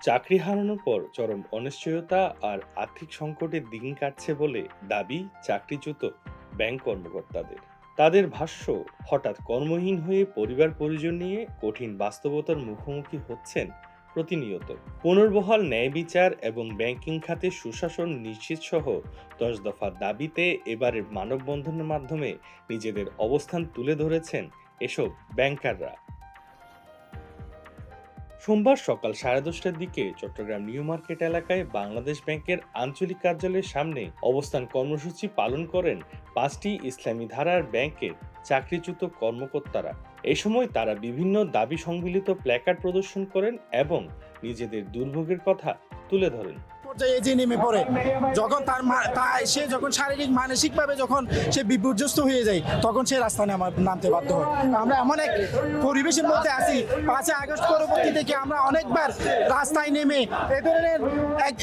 চাকরি হারানোর পর চরম অনিশ্চয়তা আর আর্থিক সংকটের দিন কাটছে বলে দাবি চাকরিচ্যুত ব্যাংক কর্মকর্তাদের। তাদের ভাষ্য, হঠাৎ কর্মহীন হয়ে পরিবার পরিজন নিয়ে কঠিন বাস্তবতার মুখোমুখি হচ্ছেন প্রতিনিয়ত। পুনর্বহাল ন্যায় বিচার এবং ব্যাংকিং খাতে সুশাসন নিশ্চিত সহ 10 দফা দাবিতে এবারের মানববন্ধনের মাধ্যমে নিজেদের অবস্থান তুলে ধরেছেন এসব ব্যাংকাররা। সোমবার সকাল 10:30টার দিকে চট্টগ্রাম নিউ মার্কেট এলাকায় বাংলাদেশ ব্যাংকের আঞ্চলিক কার্যালয়ের সামনে অবস্থান কর্মসূচি পালন করেন 5টি ইসলামী ধারার ব্যাংকের চাকরিচ্যুত কর্মকর্তারা। এ সময় তারা বিভিন্ন দাবি সংবলিত প্ল্যাকার্ড প্রদর্শন করেন এবং নিজেদের দুর্ভোগের কথা তুলে ধরেন। পর্যায়ে যে নেমে পড়ে, যখন সে যখন শারীরিক মানসিকভাবে যখন সে বিপর্যস্ত হয়ে যায়, তখন সে রাস্তায় নামতে বাধ্য হয়। আমরা এমন এক পরিবেশের মধ্যে আছি, 5ই আগস্ট পরবর্তী থেকে আমরা অনেকবার রাস্তায় নেমে এ ধরনের এক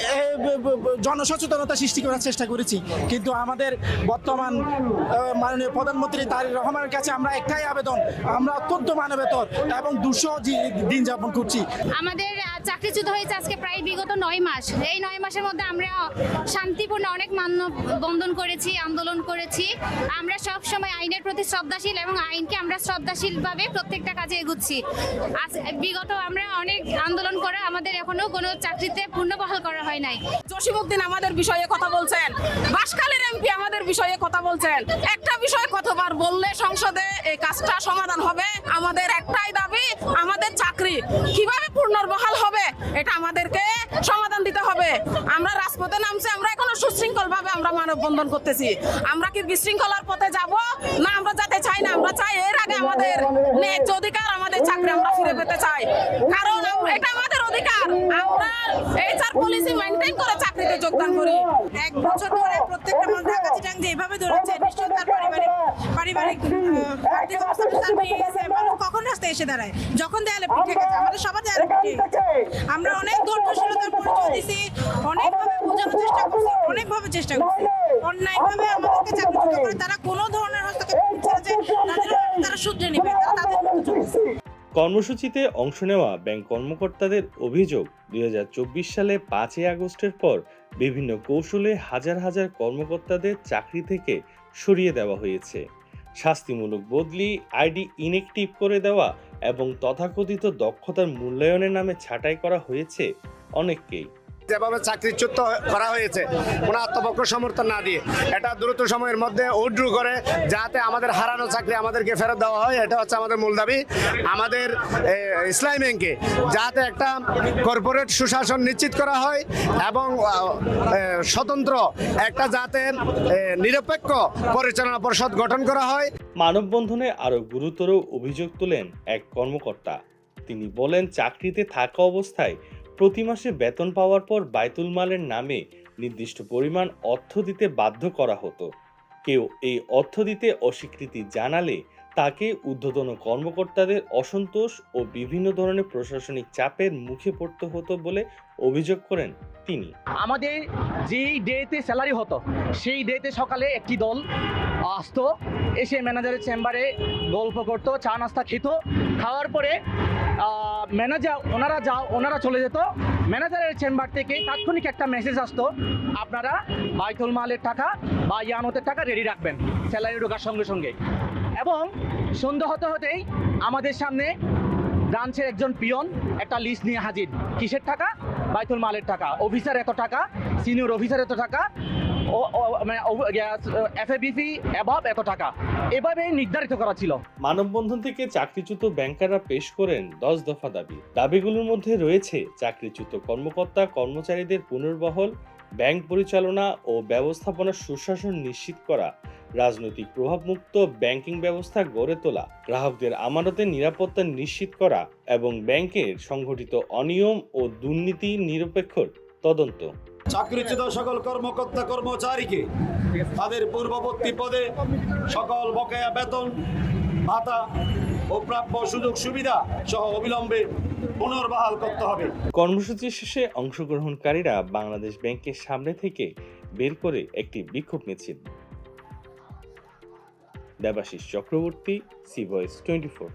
জনসচেতনতা সৃষ্টি করার চেষ্টা করেছি, কিন্তু আমাদের বর্তমান মাননীয় প্রধানমন্ত্রী তারেক রহমানের কাছে আমরা একটাই আবেদন, আমরা অত্যন্ত মানবেতর এবং দুঃসহ দিন যাপন করছি। আমাদের চাকরিচ্যুত হয়েছে আজকে প্রায় বিগত 9 মাস। এই 9 মাসের মধ্যে আমরা শান্তিপূর্ণ অনেক মানববন্ধন করেছি, আন্দোলন করেছি। আমরা সব সময় আইনের প্রতি শ্রদ্ধাশীল এবং আইনকে আমরা শ্রদ্ধাশীলভাবে প্রত্যেকটা কাজে এগুচ্ছি। বিগত আমরা অনেক আন্দোলন করে আমাদের এখনো কোনো চাকরিতে পুনর্বহাল করা হয় নাই। জসিমউদ্দিন আমাদের বিষয়ে কথা বলছেন, বাঁশখালীর এমপি আমাদের বিষয়ে কথা বলছেন। একটা বিষয় কতবার বললে সংসদে এই কাজটা সমাধান হবে? আমাদের একটাই দাবি, আমাদের চাকরি কিভাবে পুনর্বহাল হবে এটা আমাদেরকে সমাধান দিতে হবে। আমরা রাজপথে নামছি, আমরা এখনো সুশৃঙ্খল ভাবে আমরা মানববন্ধন করতেছি। আমরা কি বিশৃঙ্খলার পথে যাব? না, আমরা যেতে চাই না। আমরা চাই এর আগে আমাদের ন্যায্য অধিকার, আমাদের চাকরি আমরা ফিরে পেতে চাই, কারণ এটা আমাদের অধিকার। আমরা এইচআর পলিসি মেইনটেইন করে চাকরিতে যোগদান করি। 1 বছর ধরে প্রত্যেকটা মানুষ ঢাকা চিটাং যে এভাবে ধরেছে, নিশ্চয়ই তার পারিবারিক আর্থিক অবস্থা বিচার হয়ে গেছে। মানুষ কখন রাস্তায় এসে দাঁড়ায়? যখন দেয়ালে পিঠ থেকে যায়। আমাদের সবার দেয়ালে পিঠ। আমরা অনেক ধৈর্যশীলতার পরিচয় দিছি, অনেকভাবে বোঝানোর চেষ্টা করছি, অনেকভাবে চেষ্টা করছি। অন্যায়ভাবে আমাদেরকে চাকরিচ্যুত করে তারা কোনো ধরনের হস্তক্ষেপ ছাড়া যে তারা শুধরে নেবে, তাদের মতো চলছে। কর্মসূচিতে অংশ নেওয়া ব্যাংক কর্মকর্তাদের অভিযোগ, 2024 সালে 5ই আগস্টের পর বিভিন্ন কৌশলে হাজার হাজার কর্মকর্তাদের চাকরি থেকে সরিয়ে দেওয়া হয়েছে। শাস্তিমূলক বদলি, আইডি ইনএক্টিভ করে দেওয়া এবং তথাকথিত দক্ষতার মূল্যায়নের নামে ছাঁটাই করা হয়েছে অনেককেই। যেভাবে চাকরিচ্যুত করা হয়েছে কোনো আত্মপক্ষ সমর্থন না দিয়ে, এটা দ্রুত সময়ের মধ্যে উইথড্র করে যাতে আমাদের হারানো চাকরি আমাদেরকে ফেরত দেওয়া হয়, এটা হচ্ছে আমাদের মূল দাবি। আমাদের ইসলামী ব্যাংকে যাতে একটা কর্পোরেট সুশাসন নিশ্চিত করা হয় এবং স্বতন্ত্র একটা যাতে নিরপেক্ষ পরিচালনা পরিষদ গঠন করা হয়। মানববন্ধনে আরো গুরুতর অভিযোগ তোলেন এক কর্মকর্তা। তিনি বলেন, চাকরিতে থাকা অবস্থায় প্রতি মাসে বেতন পাওয়ার পর বায়তুল মালের নামে নির্দিষ্ট পরিমাণ অর্থ দিতে বাধ্য করা হতো। কেউ এই অর্থ দিতে অস্বীকৃতি জানালে তাকে ঊর্ধ্বতন কর্মকর্তাদের অসন্তোষ ও বিভিন্ন ধরনের প্রশাসনিক চাপের মুখে পড়তে হতো বলে অভিযোগ করেন তিনি। আমাদের যেই ডেতে স্যালারি হতো সেই ডেতে সকালে একটি দল আসতো, এসে ম্যানেজারের চেম্বারে গল্প করতো, চা নাস্তা খেত। খাওয়ার পরে ম্যানেজার ওনারা চলে যেত। ম্যানেজারের চেম্বার থেকে তাৎক্ষণিক একটা মেসেজ আসতো, আপনারা বায়তুল মালের টাকা বা ইয়ানতের টাকা রেডি রাখবেন স্যালারি ঢোকার সঙ্গে সঙ্গে। এবং সন্ধ্যা হতে হতেই আমাদের সামনে ব্রাঞ্চের একজন পিয়ন একটা লিস্ট নিয়ে হাজির, কিসের টাকা? বায়তুল মালের টাকা। অফিসার এত টাকা, সিনিয়র অফিসার এত টাকা, এফএবিসি অ্যাবভ এত টাকা, এভাবে নির্ধারিত করা ছিল। মানববন্ধন থেকে চাকরিচ্যুত ব্যাংকাররা পেশ করেন 10 দফা দাবি। দাবিগুলোর মধ্যে রয়েছে চাকরিচ্যুত কর্মকর্তা কর্মচারীদের পুনর্বহাল, ব্যাংক পরিচালনা ও ব্যবস্থাপনার সুশাসন নিশ্চিত করা, রাজনৈতিক প্রভাবমুক্ত ব্যাংকিং ব্যবস্থা গড়ে তোলা, গ্রাহকদের আমানতের নিরাপত্তা নিশ্চিত করা এবং ব্যাংকের সংঘটিত অনিয়ম ও দুর্নীতি নিরপেক্ষ তদন্ত। চাকরিচ্যুত সকল কর্মকর্তা কর্মচারীকে তাদের পূর্ববর্তী পদে সকল বকেয়া বেতন, ভাতা ও প্রাপ্য সুযোগ সুবিধা সহ অবিলম্বে পুনর্বহাল করতে হবে। কর্মসূচি শেষে অংশগ্রহণকারীরা বাংলাদেশ ব্যাংকের সামনে থেকে বের করে একটি বিক্ষোভ মিছিল। Debashis Chakraborty, C Voice 24।